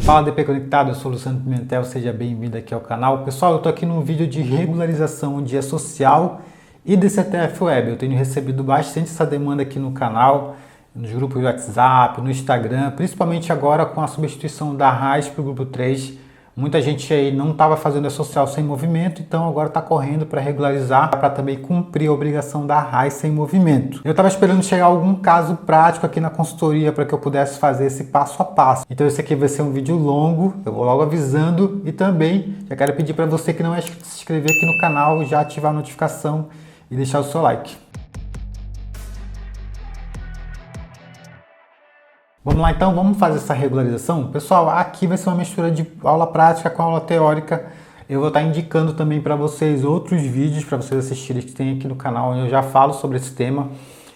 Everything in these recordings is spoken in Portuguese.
Fala DP Conectado, eu sou o Luciano Pimentel, seja bem-vindo aqui ao canal. Pessoal, eu estou aqui num vídeo de regularização de E-Social e DCTF Web. Eu tenho recebido bastante essa demanda aqui no canal, nos grupos do WhatsApp, no Instagram, principalmente agora com a substituição da RAIS para o grupo 3. Muita gente aí não estava fazendo E-Social sem movimento, então agora está correndo para regularizar, para também cumprir a obrigação da RAIS sem movimento. Eu estava esperando chegar algum caso prático aqui na consultoria para que eu pudesse fazer esse passo a passo. Então esse aqui vai ser um vídeo longo, eu vou logo avisando, e também já quero pedir para você que não é inscrito se inscrever aqui no canal, já ativar a notificação e deixar o seu like. Vamos lá então, vamos fazer essa regularização? Pessoal, aqui vai ser uma mistura de aula prática com aula teórica. Eu vou estar indicando também para vocês outros vídeos para vocês assistirem que tem aqui no canal, onde eu já falo sobre esse tema.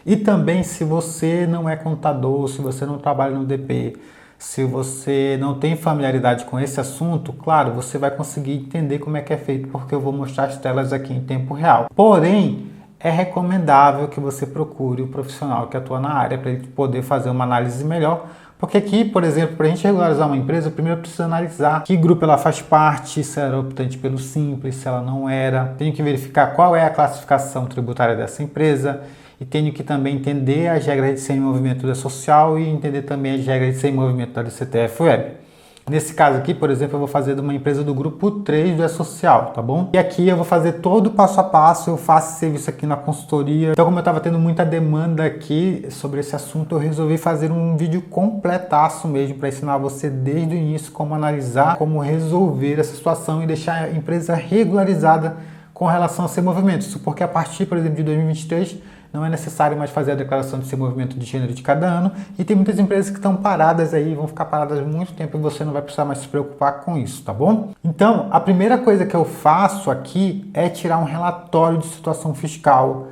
E também, se você não é contador, se você não trabalha no DP, se você não tem familiaridade com esse assunto, claro, você vai conseguir entender como é que é feito, porque eu vou mostrar as telas aqui em tempo real. Porém, é recomendável que você procure o profissional que atua na área para ele poder fazer uma análise melhor, porque aqui, por exemplo, para a gente regularizar uma empresa, primeiro precisa analisar que grupo ela faz parte, se ela era optante pelo Simples, se ela não era. Tenho que verificar qual é a classificação tributária dessa empresa e tenho que também entender as regras de sem movimento da social e entender também as regras de sem movimento da DCTF Web. Nesse caso aqui, por exemplo, eu vou fazer de uma empresa do grupo 3 do E-Social, tá bom? E aqui eu vou fazer todo o passo a passo, eu faço esse serviço aqui na consultoria. Então, como eu estava tendo muita demanda aqui sobre esse assunto, eu resolvi fazer um vídeo completaço mesmo para ensinar você desde o início como analisar, como resolver essa situação e deixar a empresa regularizada com relação a seu movimento. Isso porque a partir, por exemplo, de 2023, não é necessário mais fazer a declaração de seu movimento de gênero de cada ano e tem muitas empresas que estão paradas aí, vão ficar paradas muito tempo e você não vai precisar mais se preocupar com isso, tá bom? Então, a primeira coisa que eu faço aqui é tirar um relatório de situação fiscal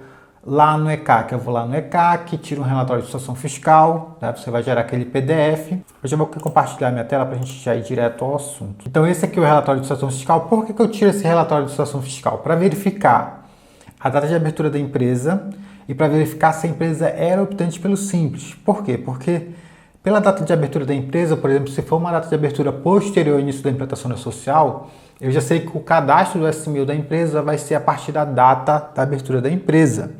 lá no ECAC. Eu vou lá no ECAC, tiro um relatório de situação fiscal, tá? Você vai gerar aquele PDF. Eu já vou compartilhar minha tela para a gente já ir direto ao assunto. Então, esse aqui é o relatório de situação fiscal. Por que eu tiro esse relatório de situação fiscal? Para verificar a data de abertura da empresa e para verificar se a empresa era optante pelo Simples. Por quê? Porque pela data de abertura da empresa, por exemplo, se for uma data de abertura posterior ao início da implantação da social, eu já sei que o cadastro do S1000 da empresa vai ser a partir da data da abertura da empresa.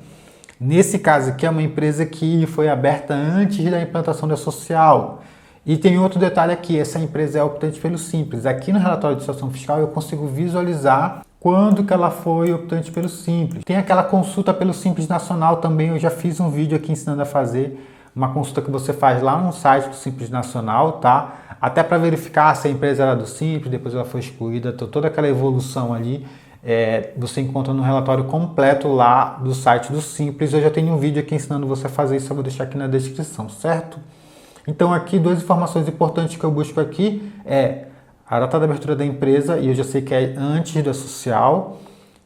Nesse caso aqui é uma empresa que foi aberta antes da implantação da social. E tem outro detalhe aqui, essa empresa é optante pelo Simples. Aqui no relatório de situação fiscal eu consigo visualizar quando que ela foi optante pelo Simples. Tem aquela consulta pelo Simples Nacional também, eu já fiz um vídeo aqui ensinando a fazer uma consulta que você faz lá no site do Simples Nacional, tá? Até para verificar se a empresa era do Simples, depois ela foi excluída, toda aquela evolução ali, você encontra no relatório completo lá do site do Simples. Eu já tenho um vídeo aqui ensinando você a fazer isso, eu vou deixar aqui na descrição, certo? Então aqui duas informações importantes que eu busco aqui é a data da abertura da empresa, e eu já sei que é antes da social,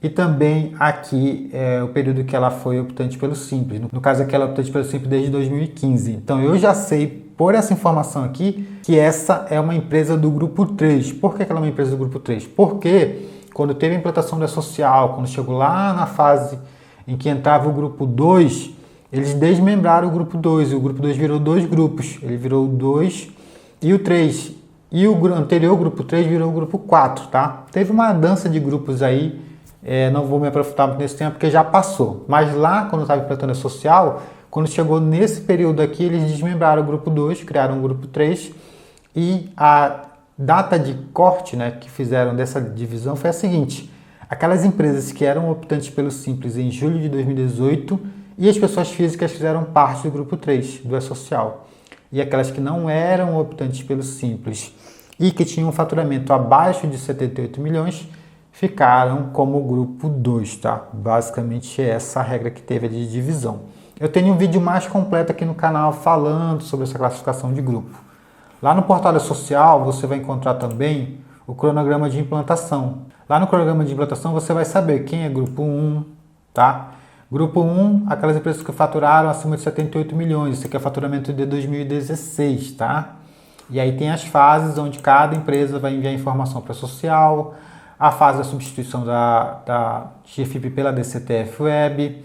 e também aqui é o período que ela foi optante pelo Simples. No caso aqui ela é optante pelo Simples desde 2015. Então eu já sei, por essa informação aqui, que essa é uma empresa do grupo 3. Por que ela é uma empresa do grupo 3? Porque quando teve a implantação da social, quando chegou lá na fase em que entrava o grupo 2, eles desmembraram o grupo 2, e o grupo 2 virou dois grupos. Ele virou o 2 e o 3. E o anterior grupo 3 virou o grupo 4, tá? Teve uma dança de grupos aí, não vou me aprofundar muito nesse tema porque já passou. Mas lá, quando estava implantando a social, quando chegou nesse período aqui, eles desmembraram o grupo 2, criaram o grupo 3. E a data de corte, né, que fizeram dessa divisão foi a seguinte: aquelas empresas que eram optantes pelo Simples em julho de 2018 e as pessoas físicas fizeram parte do grupo 3, do E-Social. E aquelas que não eram optantes pelo Simples e que tinham um faturamento abaixo de 78 milhões ficaram como grupo 2, tá? Basicamente é essa a regra que teve de divisão. Eu tenho um vídeo mais completo aqui no canal falando sobre essa classificação de grupo. Lá no portal da social você vai encontrar também o cronograma de implantação. Lá no cronograma de implantação você vai saber quem é grupo 1, tá? Grupo 1, aquelas empresas que faturaram acima de 78 milhões, isso aqui é faturamento de 2016, tá? E aí tem as fases onde cada empresa vai enviar informação para a social, a fase da substituição da GFIP pela DCTF Web,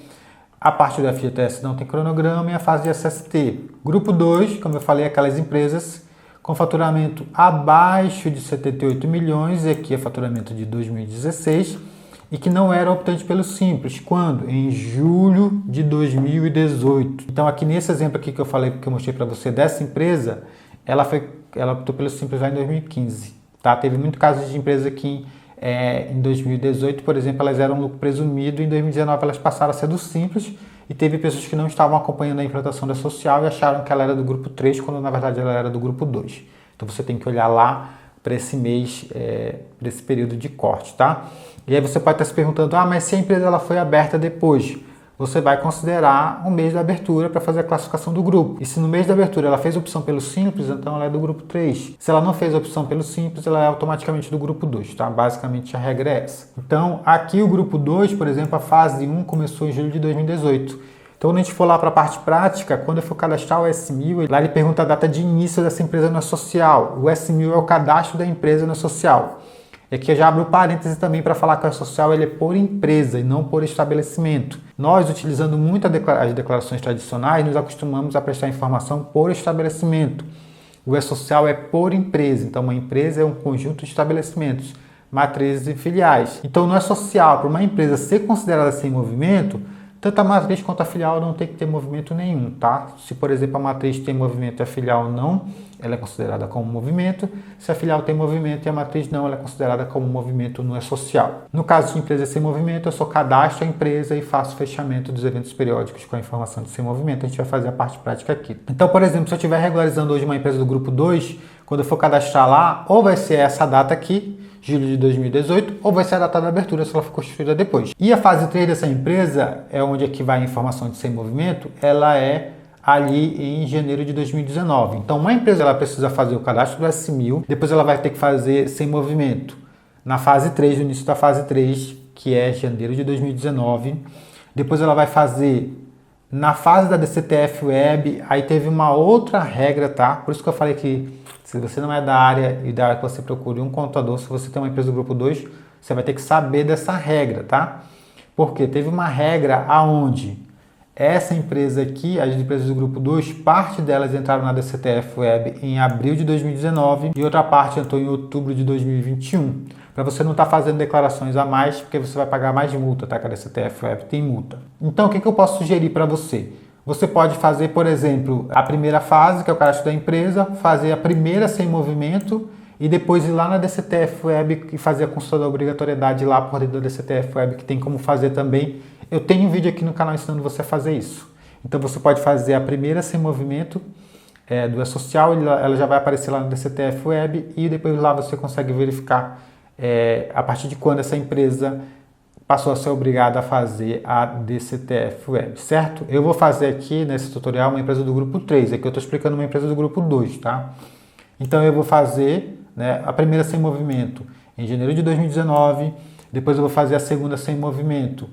a parte do FGTS não tem cronograma e a fase de SST. Grupo 2, como eu falei, aquelas empresas com faturamento abaixo de 78 milhões, e aqui é faturamento de 2016, e que não era optante pelo Simples. Quando? Em julho de 2018. Então aqui nesse exemplo aqui que eu falei, que eu mostrei para você dessa empresa, ela optou pelo Simples lá em 2015. Tá? Teve muito casos de empresas que em 2018, por exemplo, elas eram lucro presumido, em 2019 elas passaram a ser do Simples, e teve pessoas que não estavam acompanhando a implantação da social e acharam que ela era do grupo 3, quando na verdade ela era do grupo 2. Então você tem que olhar lá para esse mês, para esse período de corte, tá? E aí você pode estar se perguntando, mas se a empresa ela foi aberta depois, você vai considerar o mês da abertura para fazer a classificação do grupo. E se no mês da abertura ela fez opção pelo Simples, então ela é do grupo 3. Se ela não fez opção pelo Simples, ela é automaticamente do grupo 2, tá? Basicamente a regra é essa. Então aqui o grupo 2, por exemplo, a fase 1 começou em julho de 2018. Então quando a gente for lá para a parte prática, quando eu for cadastrar o S1000, lá ele pergunta a data de início dessa empresa no social. O S1000 é o cadastro da empresa no social. E aqui eu já abro parênteses também para falar que o social ele é por empresa e não por estabelecimento. Nós, utilizando muito as declarações tradicionais, nos acostumamos a prestar informação por estabelecimento. O E-Social é por empresa, então uma empresa é um conjunto de estabelecimentos, matrizes e filiais. Então no E-Social, para uma empresa ser considerada sem movimento, tanto a matriz quanto a filial não tem que ter movimento nenhum, tá? Se, por exemplo, a matriz tem movimento e a filial não, ela é considerada como movimento. Se a filial tem movimento e a matriz não, ela é considerada como movimento no E-Social. No caso de empresa sem movimento, eu só cadastro a empresa e faço fechamento dos eventos periódicos com a informação de sem movimento. A gente vai fazer a parte prática aqui. Então, por exemplo, se eu estiver regularizando hoje uma empresa do grupo 2, quando eu for cadastrar lá, ou vai ser essa data aqui, julho de 2018, ou vai ser a data da abertura se ela for constituída depois. E a fase 3 dessa empresa, é onde aqui vai a informação de sem movimento, ela é ali em janeiro de 2019. Então, uma empresa ela precisa fazer o cadastro do S1000, depois ela vai ter que fazer sem movimento na fase 3, no início da fase 3, que é janeiro de 2019. Depois ela vai fazer na fase da DCTF Web, aí teve uma outra regra, tá? Por isso que eu falei que se você não é da área, ideal é que você procure um contador. Se você tem uma empresa do grupo 2, você vai ter que saber dessa regra, tá? Porque teve uma regra aonde essa empresa aqui, as empresas do grupo 2, parte delas entraram na DCTF Web em abril de 2019 e outra parte entrou em outubro de 2021. Para você não estar fazendo declarações a mais, porque você vai pagar mais multa, tá? Que a DCTF Web tem multa. Então, o que eu posso sugerir para você? Você pode fazer, por exemplo, a primeira fase, que é o cadastro da empresa, fazer a primeira sem movimento e depois ir lá na DCTF Web e fazer a consulta da obrigatoriedade lá por dentro da DCTF Web, que tem como fazer também. Eu tenho um vídeo aqui no canal ensinando você a fazer isso. Então você pode fazer a primeira sem movimento do E-Social, ela já vai aparecer lá no DCTF Web e depois lá você consegue verificar a partir de quando essa empresa passou a ser obrigada a fazer a DCTF Web, certo? Eu vou fazer aqui nesse tutorial uma empresa do grupo 3, aqui eu estou explicando uma empresa do grupo 2, tá? Então eu vou fazer a primeira sem movimento em janeiro de 2019, depois eu vou fazer a segunda sem movimento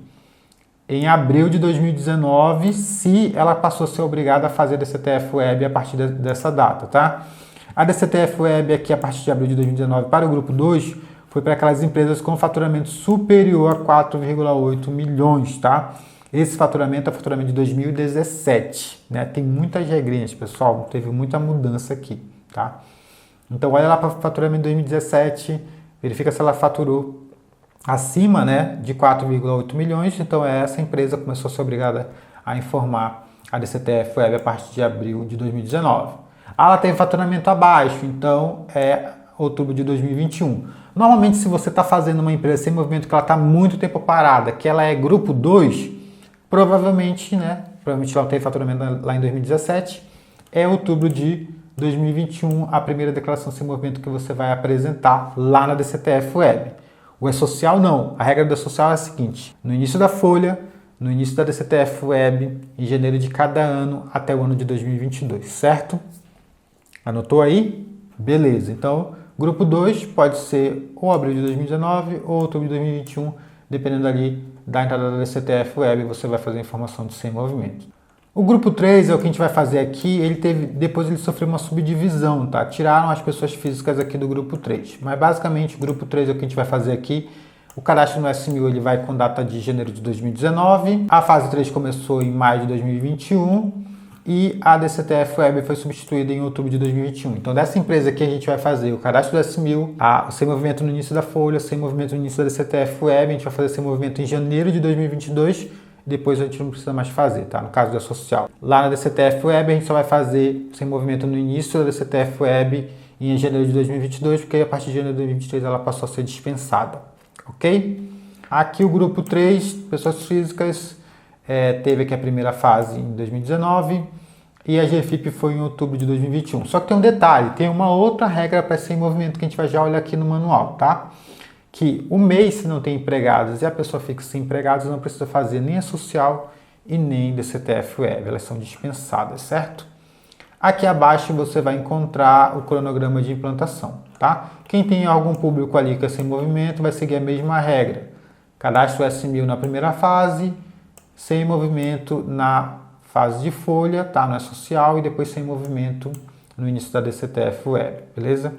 em abril de 2019, se ela passou a ser obrigada a fazer a DCTF Web a partir dessa data, tá? A DCTF Web aqui a partir de abril de 2019 para o grupo 2 foi para aquelas empresas com faturamento superior a 4,8 milhões, tá? Esse faturamento é o faturamento de 2017, né? Tem muitas regrinhas, pessoal, teve muita mudança aqui, tá? Então, olha lá para o faturamento de 2017, verifica se ela faturou acima, né, de 4,8 milhões, então essa empresa começou a ser obrigada a informar a DCTF Web a partir de abril de 2019. Ela tem faturamento abaixo, então é outubro de 2021. Normalmente, se você está fazendo uma empresa sem movimento, que ela está muito tempo parada, que ela é grupo 2, provavelmente ela tem faturamento lá em 2017, é outubro de 2021 a primeira declaração sem movimento que você vai apresentar lá na DCTF Web. O E-Social não. A regra do E-Social é a seguinte: no início da folha, no início da DCTF Web, em janeiro de cada ano até o ano de 2022, certo? Anotou aí? Beleza. Então, grupo 2 pode ser ou abril de 2019 ou outubro de 2021, dependendo ali da entrada da DCTF Web, você vai fazer a informação de sem movimento. O grupo 3 é o que a gente vai fazer aqui, depois ele sofreu uma subdivisão, tá? Tiraram as pessoas físicas aqui do grupo 3, mas basicamente o grupo 3 é o que a gente vai fazer aqui. O cadastro no S1000 ele vai com data de janeiro de 2019, a fase 3 começou em maio de 2021 e a DCTF Web foi substituída em outubro de 2021. Então, dessa empresa aqui a gente vai fazer o cadastro do S1000, o sem movimento no início da folha, sem movimento no início da DCTF Web, a gente vai fazer sem movimento em janeiro de 2022, depois a gente não precisa mais fazer, tá? No caso da social. Lá na DCTF Web a gente só vai fazer sem movimento no início da DCTF Web em janeiro de 2022, porque a partir de janeiro de 2023 ela passou a ser dispensada, ok? Aqui o grupo 3, pessoas físicas, teve aqui a primeira fase em 2019 e a GFIP foi em outubro de 2021. Só que tem um detalhe, tem uma outra regra para esse movimento que a gente vai já olhar aqui no manual, tá? Que o MEI, se não tem empregados e a pessoa fica sem empregados, não precisa fazer nem a social e nem DCTF Web, elas são dispensadas, certo? Aqui abaixo você vai encontrar o cronograma de implantação, tá? Quem tem algum público ali que é sem movimento vai seguir a mesma regra. Cadastro S1000 na primeira fase, sem movimento na fase de folha, tá? Não é social, e depois sem movimento no início da DCTF Web, beleza?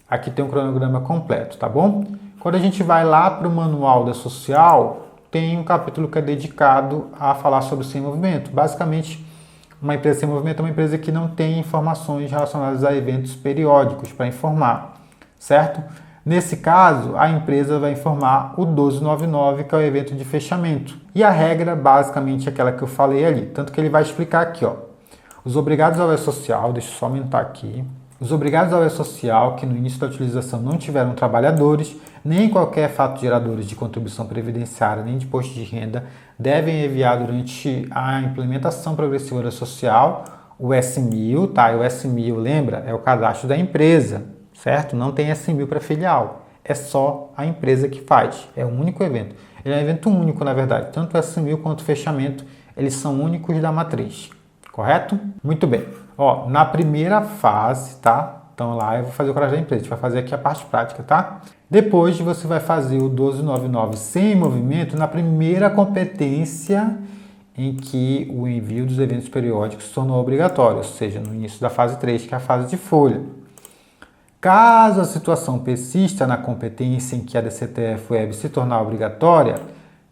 Aqui tem um cronograma completo, tá bom? Quando a gente vai lá para o manual da social, tem um capítulo que é dedicado a falar sobre sem movimento. Basicamente, uma empresa sem movimento é uma empresa que não tem informações relacionadas a eventos periódicos para informar, certo? Nesse caso, a empresa vai informar o 1299, que é o evento de fechamento. E a regra, basicamente, é aquela que eu falei ali. Tanto que ele vai explicar aqui, ó. Os obrigados ao E-Social, deixa eu só aumentar aqui. Os obrigados ao E-Social que no início da utilização não tiveram trabalhadores, nem qualquer fato geradores de contribuição previdenciária, nem de imposto de renda, devem enviar durante a implementação progressiva do E-Social o S1000, tá? E o S1000, lembra? É o cadastro da empresa, certo? Não tem S1000 para filial, é só a empresa que faz, é um único evento. Ele é um evento único, na verdade, tanto o S1000 quanto o fechamento, eles são únicos da matriz, correto? Muito bem. Ó, na primeira fase, tá? Então lá eu vou fazer o cadastro da empresa, a gente vai fazer aqui a parte prática, tá? Depois você vai fazer o 1299 sem movimento na primeira competência em que o envio dos eventos periódicos se tornou obrigatório, ou seja, no início da fase 3, que é a fase de folha. Caso a situação persista na competência em que a DCTF Web se tornar obrigatória,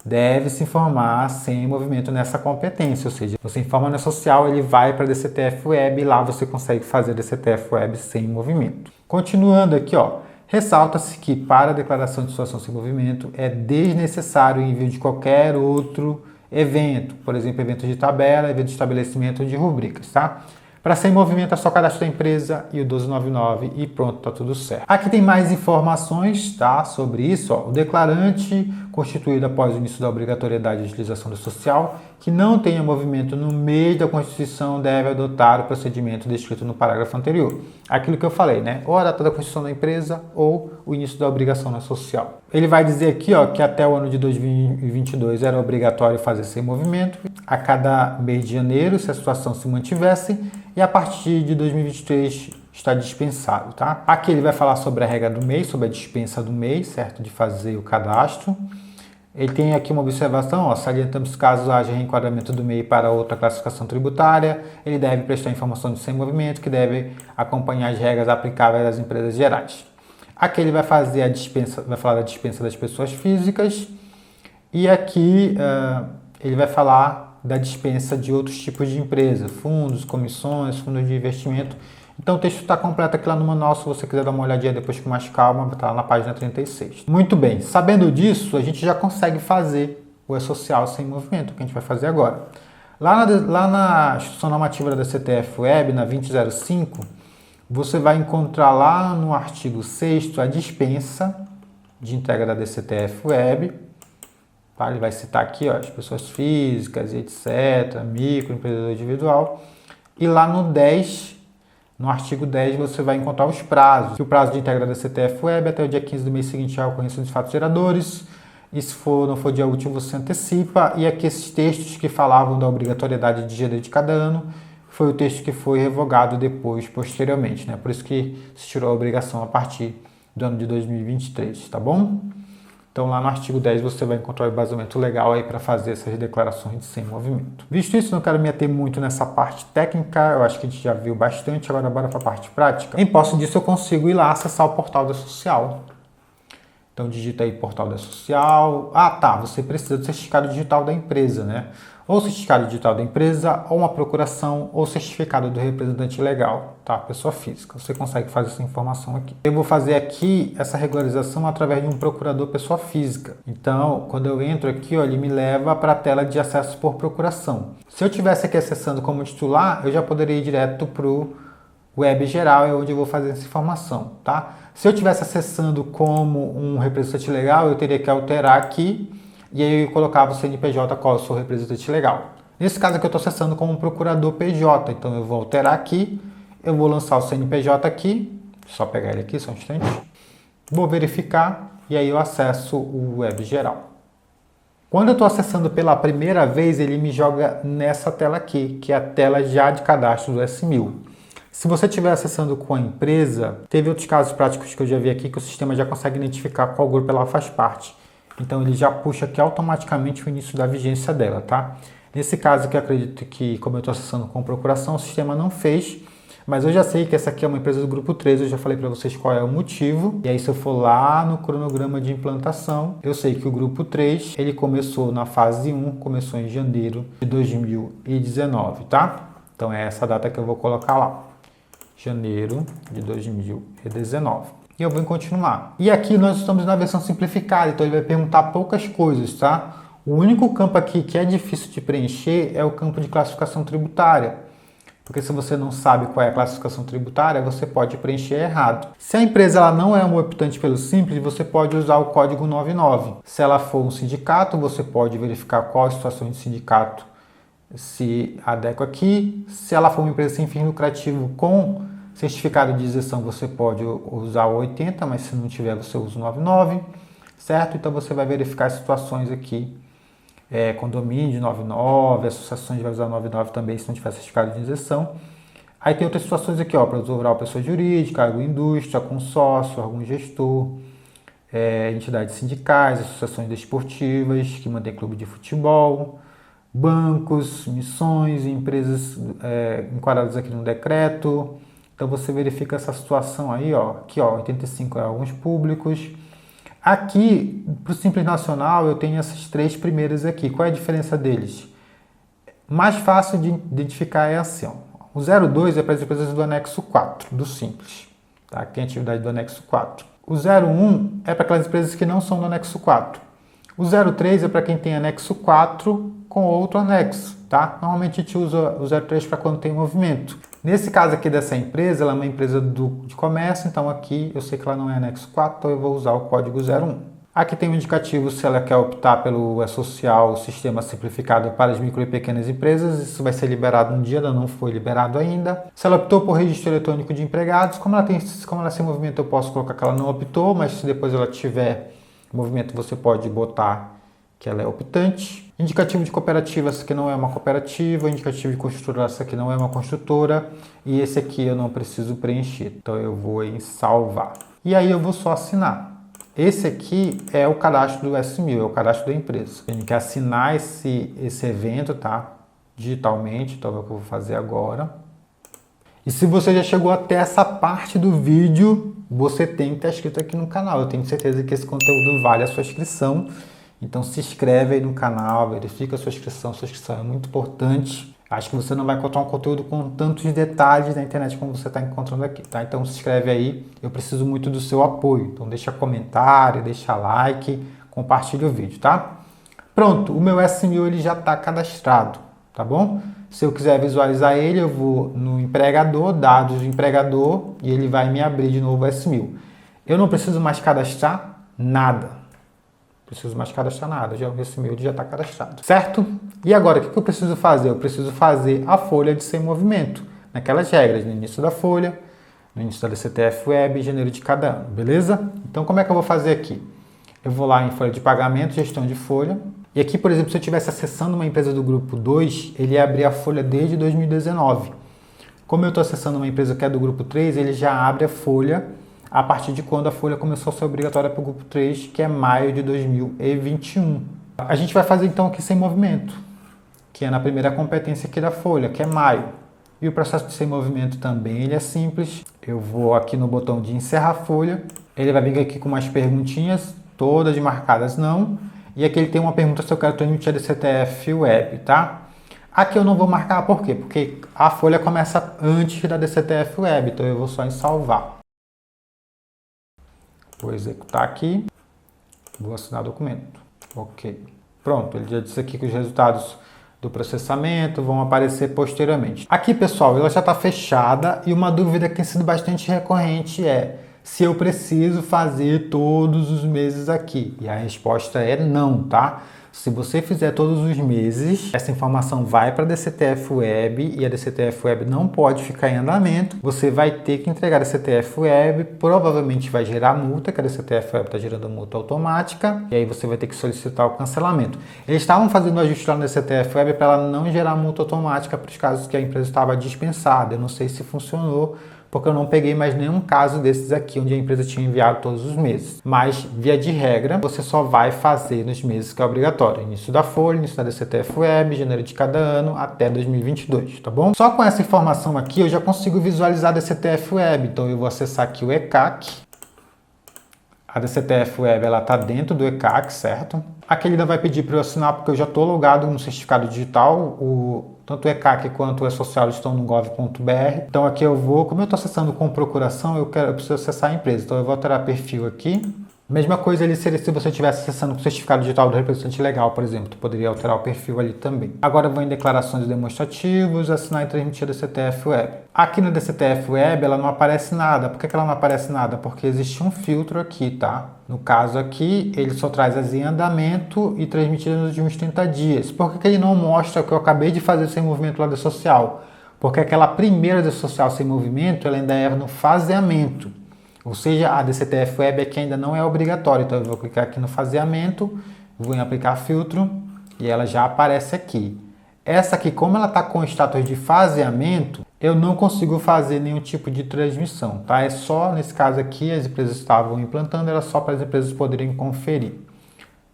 deve-se informar sem movimento nessa competência, ou seja, você informa no social, ele vai para a DCTF Web e lá você consegue fazer a DCTF Web sem movimento. Continuando aqui, ó, ressalta-se que para a declaração de situação sem movimento é desnecessário o envio de qualquer outro evento, por exemplo, evento de tabela, evento de estabelecimento de rubricas, tá? Para sem movimento é só cadastro da empresa e o 1299 e pronto, tá tudo certo. Aqui tem mais informações, tá, sobre isso. Ó. O declarante constituído após o início da obrigatoriedade de utilização do social, que não tenha movimento no mês da Constituição, deve adotar o procedimento descrito no parágrafo anterior. Aquilo que eu falei, né? Ou a data da Constituição da empresa ou o início da obrigação na social. Ele vai dizer aqui, ó, que até o ano de 2022 era obrigatório fazer sem movimento a cada mês de janeiro, se a situação se mantivesse, e a partir de 2023 está dispensado, tá? Aqui ele vai falar sobre a regra do mês, sobre a dispensa do mês, certo? De fazer o cadastro. Ele tem aqui uma observação, ó, salientando os casos haja reenquadramento do MEI para outra classificação tributária, ele deve prestar informação de sem movimento, que deve acompanhar as regras aplicáveis às empresas gerais. Aqui ele vai fazer a dispensa, vai falar da dispensa das pessoas físicas, e aqui ele vai falar da dispensa de outros tipos de empresa, fundos, comissões, fundos de investimento. Então o texto está completo aqui lá no manual, se você quiser dar uma olhadinha depois com mais calma, está lá na página 36. Muito bem, sabendo disso, a gente já consegue fazer o E-Social sem movimento, que a gente vai fazer agora. Lá na Instituição Normativa da DCTF Web, na 2005, você vai encontrar lá no artigo 6º a dispensa de entrega da DCTF Web. Tá? Ele vai citar aqui, ó, as pessoas físicas e etc., microempreendedor individual. E lá no 10, no artigo 10, você vai encontrar os prazos. O prazo de entrega da DCTF Web até o dia 15 do mês seguinte à ocorrência dos fatos geradores. E se não for dia útil, você antecipa. E aqui esses textos que falavam da obrigatoriedade de janeiro de cada ano, foi o texto que foi revogado depois, posteriormente, né? Por isso que se tirou a obrigação a partir do ano de 2023, tá bom? Então lá no artigo 10 você vai encontrar o embasamento legal aí para fazer essas declarações de sem movimento. Visto isso, não quero me ater muito nessa parte técnica, eu acho que a gente já viu bastante, agora bora para a parte prática. Em posse disso eu consigo ir lá acessar o portal da social. Então digita aí portal da social. Ah, tá, você precisa do certificado digital da empresa, né? Ou certificado digital da empresa, ou uma procuração, ou certificado do representante legal, tá? Pessoa física. Você consegue fazer essa informação aqui. Eu vou fazer aqui essa regularização através de um procurador pessoa física. Então, quando eu entro aqui, ó, ele me leva para a tela de acesso por procuração. Se eu estivesse aqui acessando como titular, eu já poderia ir direto para o web geral, é onde eu vou fazer essa informação, tá? Se eu estivesse acessando como um representante legal, eu teria que alterar aqui e aí eu colocava o CNPJ, qual eu sou o representante legal. Nesse caso aqui eu estou acessando como procurador PJ, então eu vou alterar aqui, eu vou lançar o CNPJ aqui, só pegar ele aqui, só um instante, vou verificar e aí eu acesso o web geral. Quando eu estou acessando pela primeira vez, ele me joga nessa tela aqui, que é a tela já de cadastro do S1000. Se você estiver acessando com a empresa, teve outros casos práticos que eu já vi aqui que o sistema já consegue identificar qual grupo ela faz parte. Então ele já puxa aqui automaticamente o início da vigência dela, tá? Nesse caso aqui eu acredito que, como eu estou acessando com procuração, o sistema não fez, mas eu já sei que essa aqui é uma empresa do grupo 3, eu já falei para vocês qual é o motivo. E aí se eu for lá no cronograma de implantação, eu sei que o grupo 3, ele começou na fase 1, começou em janeiro de 2019, tá? Então é essa data que eu vou colocar lá. Janeiro de 2019. E eu vou continuar. E aqui nós estamos na versão simplificada, então ele vai perguntar poucas coisas, tá? O único campo aqui que é difícil de preencher é o campo de classificação tributária. Porque se você não sabe qual é a classificação tributária, você pode preencher errado. Se a empresa ela não é um optante pelo Simples, você pode usar o código 99. Se ela for um sindicato, você pode verificar qual a situação de sindicato se adequa aqui. Se ela for uma empresa sem fins lucrativos com certificado de isenção, você pode usar o 80, mas se não tiver, você usa o 99, certo? Então você vai verificar as situações aqui. Condomínio de 99, associações vai usar 99 também se não tiver certificado de isenção. Aí tem outras situações aqui, ó, para rural, pessoa jurídica, agroindústria, consórcio, algum gestor, entidades sindicais, associações desportivas que mantêm clube de futebol, bancos, missões, empresas enquadradas aqui no decreto. Então você verifica essa situação aí, ó. Aqui, ó, 85 é alguns públicos. Aqui, para o Simples Nacional, eu tenho essas três primeiras aqui. Qual é a diferença deles? Mais fácil de identificar é assim, ó. O 02 é para as empresas do anexo 4, do Simples. Tá? Tem atividade do anexo 4. O 01 é para aquelas empresas que não são do anexo 4. O 03 é para quem tem anexo 4 com outro anexo, tá? Normalmente a gente usa o 03 para quando tem movimento. Nesse caso aqui dessa empresa, ela é uma empresa de comércio, então aqui eu sei que ela não é anexo 4, então eu vou usar o código 01. Aqui tem um indicativo se ela quer optar pelo E-Social, sistema simplificado para as micro e pequenas empresas. Isso vai ser liberado um dia, ela não foi liberado ainda. Se ela optou por registro eletrônico de empregados, como ela é sem movimento, eu posso colocar que ela não optou, mas se depois ela tiver movimento, você pode botar que ela é optante. Indicativo de cooperativa, essa aqui não é uma cooperativa. Indicativo de construtora, essa aqui não é uma construtora. E esse aqui eu não preciso preencher. Então eu vou em salvar. E aí eu vou só assinar. Esse aqui é o cadastro do S1000, é o cadastro da empresa. A gente quer assinar esse evento, tá? Digitalmente, então é o que eu vou fazer agora. E se você já chegou até essa parte do vídeo, você tem que estar inscrito aqui no canal. Eu tenho certeza que esse conteúdo vale a sua inscrição. Então se inscreve aí no canal, verifica a sua inscrição é muito importante. Acho que você não vai encontrar um conteúdo com tantos detalhes na internet como você está encontrando aqui, tá? Então se inscreve aí, eu preciso muito do seu apoio. Então deixa comentário, deixa like, compartilha o vídeo, tá? Pronto, o meu S1000 ele já está cadastrado, tá bom? Se eu quiser visualizar ele, eu vou no empregador, dados do empregador, e ele vai me abrir de novo o S1000. Eu não preciso mais cadastrar nada. Preciso mais cadastrar nada, já o S1000 já está cadastrado, certo? E agora, o que eu preciso fazer? Eu preciso fazer a folha de sem movimento, naquelas regras, no início da folha, no início da DCTF Web, em janeiro de cada ano, beleza? Então, como é que eu vou fazer aqui? Eu vou lá em folha de pagamento, gestão de folha, e aqui, por exemplo, se eu estivesse acessando uma empresa do grupo 2, ele ia abrir a folha desde 2019. Como eu estou acessando uma empresa que é do grupo 3, ele já abre a folha a partir de quando a folha começou a ser obrigatória para o grupo 3, que é maio de 2021. A gente vai fazer então aqui sem movimento, que é na primeira competência aqui da folha, que é maio. E o processo de sem movimento também ele é simples. Eu vou aqui no botão de encerrar folha, ele vai vir aqui com umas perguntinhas, todas marcadas não. E aqui ele tem uma pergunta se eu quero transmitir a DCTF Web, tá? Aqui eu não vou marcar, por quê? Porque a folha começa antes da DCTF Web, então eu vou só em salvar. Vou executar aqui, vou assinar o documento. Ok. Pronto, ele já disse aqui que os resultados do processamento vão aparecer posteriormente. Aqui, pessoal, ela já está fechada e uma dúvida que tem sido bastante recorrente é se eu preciso fazer todos os meses aqui. E a resposta é não, tá? Se você fizer todos os meses, essa informação vai para a DCTF Web e a DCTF Web não pode ficar em andamento. Você vai ter que entregar a DCTF Web, provavelmente vai gerar multa, que a DCTF Web está gerando multa automática, e aí você vai ter que solicitar o cancelamento. Eles estavam fazendo o ajuste lá na DCTF Web para ela não gerar multa automática para os casos que a empresa estava dispensada. Eu não sei se funcionou, porque eu não peguei mais nenhum caso desses aqui, onde a empresa tinha enviado todos os meses. Mas, via de regra, você só vai fazer nos meses que é obrigatório. Início da folha, início da DCTF Web, janeiro de cada ano, até 2022, tá bom? Só com essa informação aqui, eu já consigo visualizar a DCTF Web. Então, eu vou acessar aqui o ECAC. A DCTF Web, ela está dentro do ECAC, certo? Aqui ele ainda vai pedir para eu assinar, porque eu já estou logado no certificado digital. Tanto o ECAC quanto o E-Social estão no gov.br. Então aqui eu vou, como eu estou acessando com procuração, eu preciso acessar a empresa. Então eu vou alterar perfil aqui. Mesma coisa ali seria se você estivesse acessando com o certificado digital do representante legal, por exemplo. Tu poderia alterar o perfil ali também. Agora eu vou em declarações demonstrativos, assinar e transmitir a DCTF Web. Aqui na DCTF Web ela não aparece nada. Por que ela não aparece nada? Porque existe um filtro aqui, tá? No caso aqui, ele só traz as em andamento e transmitidas nos últimos 30 dias. Por que ele não mostra o que eu acabei de fazer sem movimento lá da social? Porque aquela primeira da social sem movimento, ela ainda é no faseamento. Ou seja, a DCTF Web aqui ainda não é obrigatória. Então eu vou clicar aqui no faseamento, vou em aplicar filtro e ela já aparece aqui. Essa aqui, como ela está com status de faseamento, eu não consigo fazer nenhum tipo de transmissão, tá? É só, nesse caso aqui, as empresas estavam implantando, era só para as empresas poderem conferir.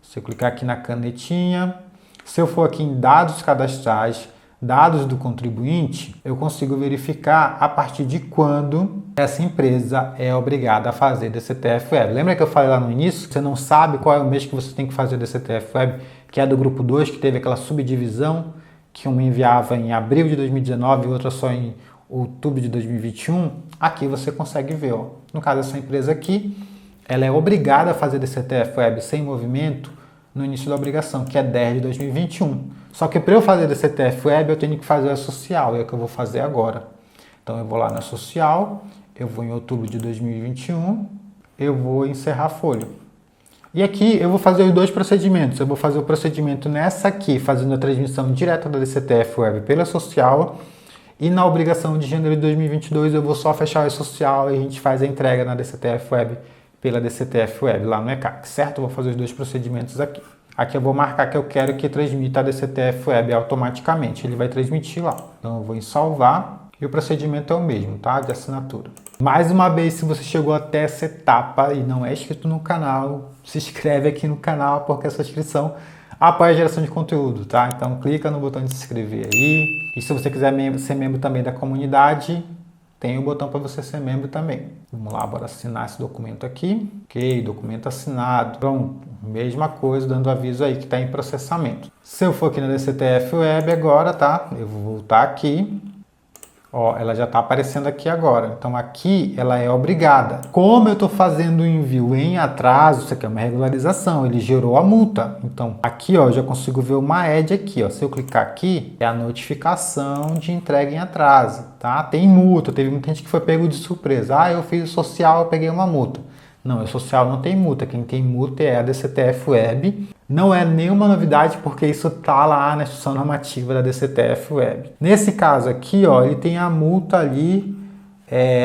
Se eu clicar aqui na canetinha, se eu for aqui em dados cadastrais, dados do contribuinte, eu consigo verificar a partir de quando essa empresa é obrigada a fazer DCTF Web. Lembra que eu falei lá no início? Você não sabe qual é o mês que você tem que fazer DCTF Web, que é do grupo 2, que teve aquela subdivisão, que uma enviava em abril de 2019 e outra só em outubro de 2021. Aqui você consegue ver, ó. No caso dessa empresa aqui, ela é obrigada a fazer DCTF Web sem movimento no início da obrigação, que é 10 de 2021. Só que para eu fazer DCTF Web, eu tenho que fazer a social, é o que eu vou fazer agora. Então eu vou lá na social, eu vou em outubro de 2021, eu vou encerrar a folha. E aqui eu vou fazer os dois procedimentos. Eu vou fazer o procedimento nessa aqui, fazendo a transmissão direta da DCTF Web pela social. E na obrigação de janeiro de 2022 eu vou só fechar o social e a gente faz a entrega na DCTF Web pela DCTF Web lá no ECAC, certo? Eu vou fazer os dois procedimentos aqui. Aqui eu vou marcar que eu quero que transmita a DCTF Web automaticamente. Ele vai transmitir lá. Então eu vou em salvar e o procedimento é o mesmo, tá? De assinatura. Mais uma vez, se você chegou até essa etapa e não é inscrito no canal, se inscreve aqui no canal, porque essa inscrição apoia a geração de conteúdo, tá? Então clica no botão de se inscrever aí. E se você quiser ser membro também da comunidade, tem o botão para você ser membro também. Vamos lá, bora assinar esse documento aqui. Ok, documento assinado. Pronto, mesma coisa, dando aviso aí que está em processamento. Se eu for aqui na DCTF Web agora, tá? Eu vou voltar aqui. Ó, ela já está aparecendo aqui agora. Então aqui ela é obrigada. Como eu estou fazendo o envio em atraso, isso aqui é uma regularização, ele gerou a multa. Então aqui ó, eu já consigo ver uma ED aqui. Ó. Se eu clicar aqui, é a notificação de entrega em atraso. Tá? Tem multa, teve muita gente que foi pego de surpresa. Ah, eu fiz o social, eu peguei uma multa. Não, o social não tem multa. Quem tem multa é a DCTF Web. Não é nenhuma novidade porque isso está lá na instrução normativa da DCTF Web. Nesse caso aqui, ó, ele tem a multa ali.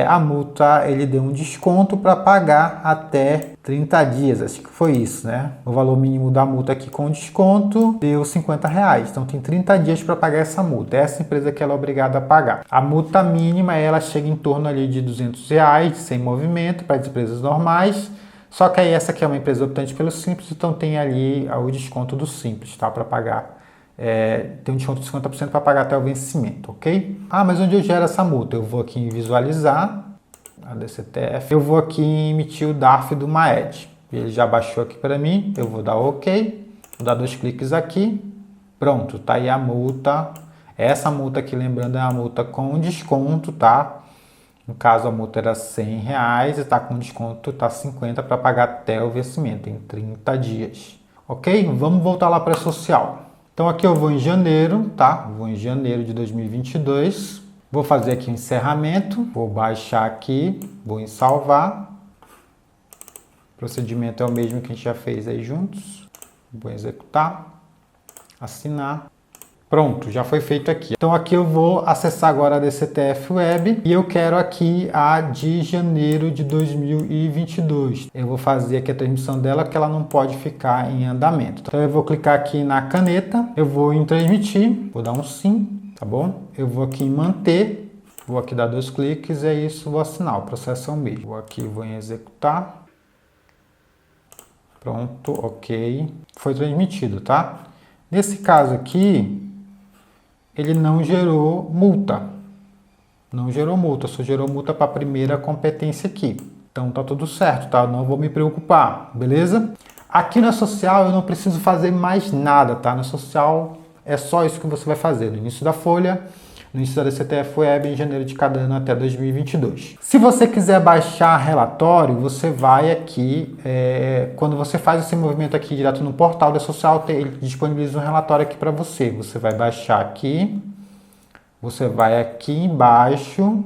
A multa, ele deu um desconto para pagar até 30 dias. Acho que foi isso, né? O valor mínimo da multa aqui com desconto deu R$50. Então tem 30 dias para pagar essa multa. Essa empresa que ela é obrigada a pagar. A multa mínima, ela chega em torno ali de R$200 sem movimento para as empresas normais. Só que aí essa aqui é uma empresa optante pelo Simples, então tem ali o desconto do Simples, tá? Para pagar. Tem um desconto de 50% para pagar até o vencimento, ok? Ah, mas onde eu gero essa multa? Eu vou aqui em visualizar a DCTF, eu vou aqui em emitir o DARF do MAED. Ele já baixou aqui para mim, eu vou dar OK, vou dar 2 cliques aqui, pronto, tá aí a multa. Essa multa aqui, lembrando, é uma multa com desconto, tá? No caso, a multa era R$100 e tá com desconto, tá 50 para pagar até o vencimento, em 30 dias. Ok? Vamos voltar lá para social. Então aqui eu vou em janeiro, tá? Vou em janeiro de 2022. Vou fazer aqui o encerramento, vou baixar aqui, vou em salvar. O procedimento é o mesmo que a gente já fez aí juntos. Vou executar, assinar. Pronto, já foi feito aqui. Então aqui eu vou acessar agora a DCTF Web e eu quero aqui a de janeiro de 2022. Eu vou fazer aqui a transmissão dela, que ela não pode ficar em andamento. Então eu vou clicar aqui na caneta, eu vou em transmitir, vou dar um sim, tá bom? Eu vou aqui em manter, vou aqui dar 2 cliques, é isso, vou assinar, o processo é o mesmo. Vou aqui, vou em executar. Pronto, ok. Foi transmitido, tá? Nesse caso aqui, ele não gerou multa. Não gerou multa, só gerou multa para a primeira competência aqui. Então tá tudo certo, tá? Não vou me preocupar, beleza? Aqui na social eu não preciso fazer mais nada, tá? Na social é só isso que você vai fazer. No início da folha, no início da DCTF Web, em janeiro de cada ano até 2022. Se você quiser baixar relatório, você vai aqui, quando você faz esse movimento aqui direto no portal da social, ele disponibiliza um relatório aqui para você. Você vai baixar aqui, você vai aqui embaixo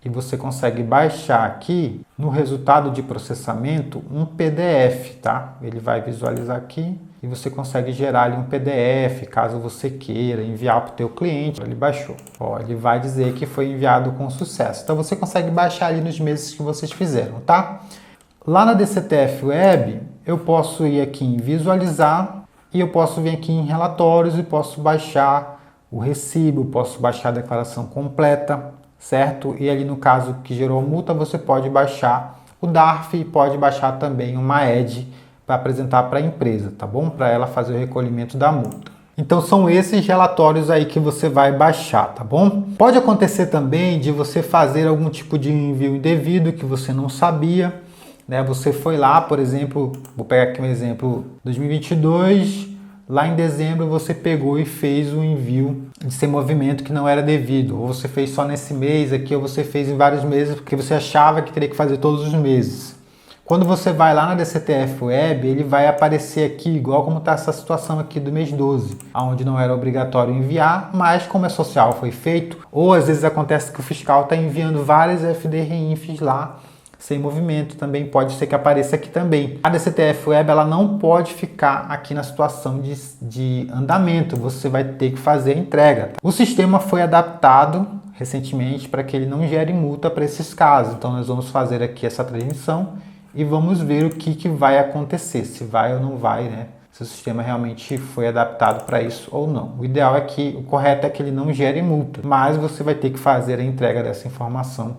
e você consegue baixar aqui no resultado de processamento um PDF, tá? Ele vai visualizar aqui e você consegue gerar ali um PDF, caso você queira enviar para o teu cliente. Ele baixou. Ó, ele vai dizer que foi enviado com sucesso. Então você consegue baixar ali nos meses que vocês fizeram, tá? Lá na DCTF Web, eu posso ir aqui em visualizar e eu posso vir aqui em relatórios e posso baixar o recibo, posso baixar a declaração completa, certo? E ali no caso que gerou multa, você pode baixar o DARF e pode baixar também uma ED para apresentar para a empresa, tá bom? Para ela fazer o recolhimento da multa. Então são esses relatórios aí que você vai baixar, tá bom? Pode acontecer também de você fazer algum tipo de envio indevido que você não sabia, né? Você foi lá, por exemplo, vou pegar aqui um exemplo, 2022, lá em dezembro você pegou e fez um envio de sem movimento que não era devido, ou você fez só nesse mês aqui, ou você fez em vários meses porque você achava que teria que fazer todos os meses. Quando você vai lá na DCTF Web, ele vai aparecer aqui, igual como está essa situação aqui do mês 12, onde não era obrigatório enviar, mas como é social foi feito, ou às vezes acontece que o fiscal está enviando várias FDRINFs lá, sem movimento, também pode ser que apareça aqui também. A DCTF Web ela não pode ficar aqui na situação de andamento, você vai ter que fazer a entrega. O sistema foi adaptado recentemente para que ele não gere multa para esses casos, então nós vamos fazer aqui essa transmissão e vamos ver o que vai acontecer, se vai ou não vai, né? Se o sistema realmente foi adaptado para isso ou não. O ideal é que, o correto é que ele não gere multa, mas você vai ter que fazer a entrega dessa informação,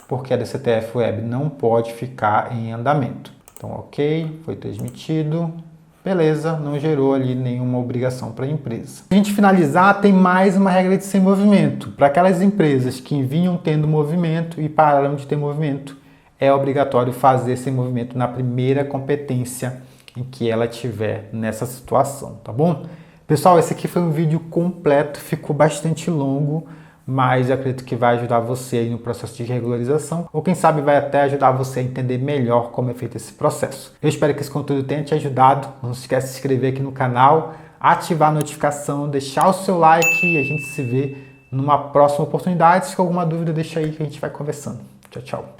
porque a DCTF Web não pode ficar em andamento. Então, ok, foi transmitido, beleza, não gerou ali nenhuma obrigação para a empresa. Para a gente finalizar, tem mais uma regra de sem movimento. Para aquelas empresas que vinham tendo movimento e pararam de ter movimento, é obrigatório fazer sem movimento na primeira competência em que ela estiver nessa situação, tá bom? Pessoal, esse aqui foi um vídeo completo, ficou bastante longo, mas eu acredito que vai ajudar você aí no processo de regularização, ou quem sabe vai até ajudar você a entender melhor como é feito esse processo. Eu espero que esse conteúdo tenha te ajudado. Não se esqueça de se inscrever aqui no canal, ativar a notificação, deixar o seu like e a gente se vê numa próxima oportunidade. Se tiver alguma dúvida, deixa aí que a gente vai conversando. Tchau, tchau.